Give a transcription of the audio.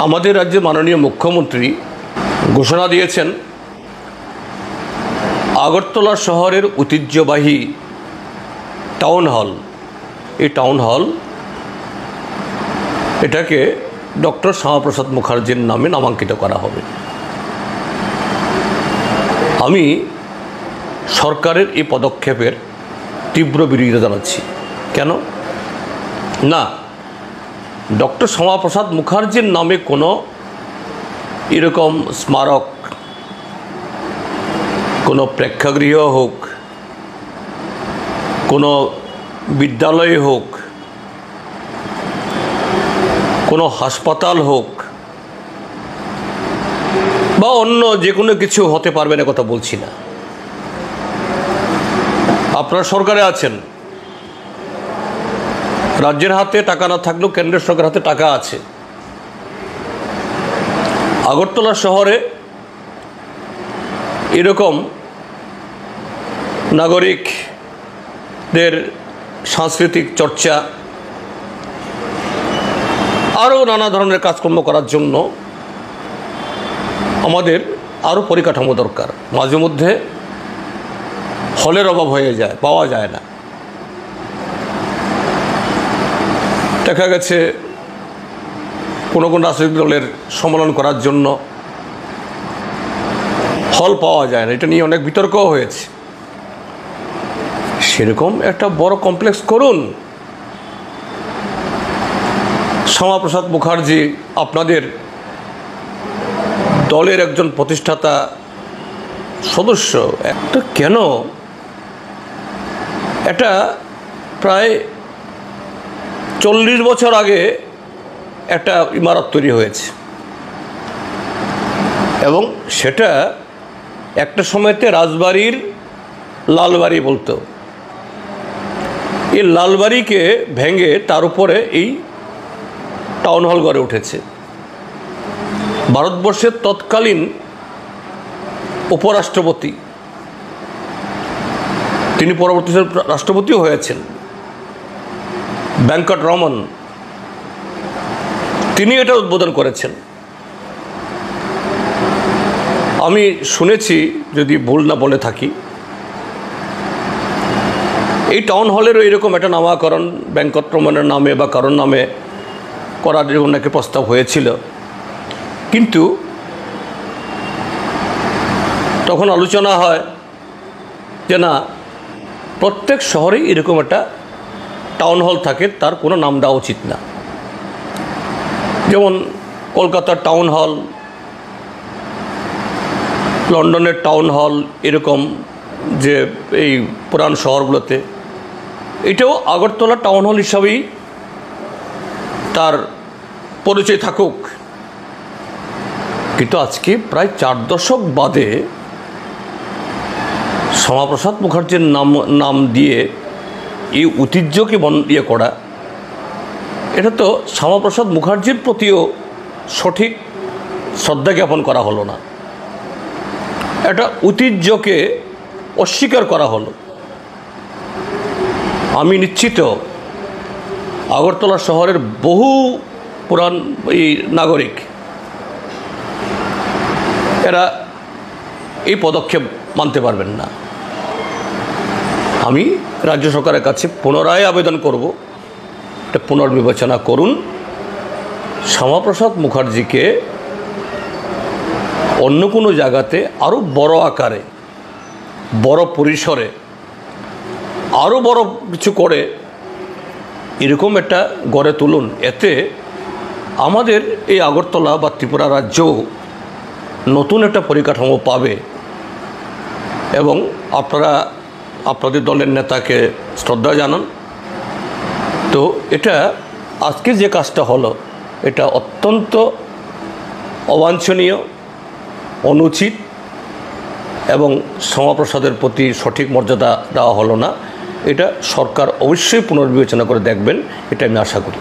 আমাদের রাজ্যের মাননীয় মুখ্যমন্ত্রী ঘোষণা দিয়েছেন আগরতলা শহরের ঐতিহ্যবাহী টাউন হল, এই টাউন হল এটাকে ডক্টর শ্যামাপ্রসাদ মুখার্জির নামে নামাঙ্কিত করা হবে। আমি সরকারের এই পদক্ষেপের তীব্র বিরোধিতা জানাচ্ছি। কেন না, ডক্টর শ্যামাপ্রসাদ মুখার্জির নামে কোনো এরকম স্মারক, কোনো প্রেক্ষাগৃহ হোক, কোনো বিদ্যালয় হোক, কোনো হাসপাতাল হোক বা অন্য যে কোনো কিছু হতে পারবে না কথা বলছি না। আপনারা সরকারে আছেন, রাজ্যের হাতে টাকা না থাকলেও কেন্দ্রের সরকারের হাতে টাকা আছে। আগরতলা শহরে এরকম নাগরিকদের সাংস্কৃতিক চর্চা আরও নানা ধরনের কাজকর্ম করার জন্য আমাদের আরও পরিকাঠামো দরকার। মাঝে মধ্যে হলের অভাব হয়ে যায়, পাওয়া যায় না। দেখা গেছে কোনো কোনো রাজনৈতিক দলের সম্মেলন করার জন্য হল পাওয়া যায় না, এটা নিয়ে অনেক বিতর্কও হয়েছে। সেরকম একটা বড় কমপ্লেক্স করুন। শ্যামাপ্রসাদ মুখার্জি আপনাদের দলের একজন প্রতিষ্ঠাতা সদস্য, একটা কেন এটা প্রায় 40 বছর আগে একটা ইমারত তৈরি হয়েছে এবং সেটা একটা সময়তে রাজবাড়ির লালবাড়ি বলতো। এই লালবাড়িকে ভেঙে তার উপরে এই টাউন হল গড়ে উঠেছে। ভারতবর্ষের তৎকালীন উপরাষ্ট্রপতি, তিনি পরবর্তী রাষ্ট্রপতিও হয়েছেন, ভেঙ্কটরমন, তিনি এটা উদ্বোধন করেছেন। আমি শুনেছি, যদি ভুল না বলে থাকি, এই টাউন হলেরও এরকম একটা নামকরণ ভেঙ্কটরমনের নামে বা কারোর নামে করার জন্য নাকি প্রস্তাব হয়েছিল, কিন্তু তখন আলোচনা হয় যে না, প্রত্যেক শহরেই এরকম একটা টাউন হল থাকে, তার কোনো নাম দেওয়া উচিত না। যেমন কলকাতার টাউন হল, লন্ডনের টাউন হল, এরকম যে এই পুরান শহরগুলোতে, এটাও আগরতলা টাউন হল হিসাবেই তার পরিচয় থাকুক। কিন্তু আজকে প্রায় 4 দশক বাদে শ্যামাপ্রসাদ মুখার্জির নাম দিয়ে এই ঐতিহ্যকে করা, এটা তো শ্যামাপ্রসাদ মুখার্জির প্রতিও সঠিক শ্রদ্ধা জ্ঞাপন করা হলো না, একটা ঐতিহ্যকে অস্বীকার করা হলো। আমি নিশ্চিত আগরতলা শহরের বহু পুরান এই নাগরিক এরা এই পদক্ষেপ মানতে পারবেন না। আমি রাজ্য সরকারের কাছে পুনরায় আবেদন করব, এটা পুনর্বিবেচনা করুন। শ্যামাপ্রসাদ মুখার্জিকে অন্য কোনো জায়গাতে আরও বড় আকারে, বড় পরিসরে, আরও বড় কিছু করে এরকম একটা গড়ে তুলুন। এতে আমাদের এই আগরতলা বা ত্রিপুরা রাজ্য নতুন একটা পরিকাঠামো পাবে এবং আপনারা আপনাদের দলের নেতাকে শ্রদ্ধা জানান। তো এটা আজকে যে কাজটা হলো, এটা অত্যন্ত অবাঞ্ছনীয়, অনুচিত এবং শ্যামাপ্রসাদের প্রতি সঠিক মর্যাদা দেওয়া হলো না। এটা সরকার অবশ্যই পুনর্বিবেচনা করে দেখবেন, এটা আমি আশা করি।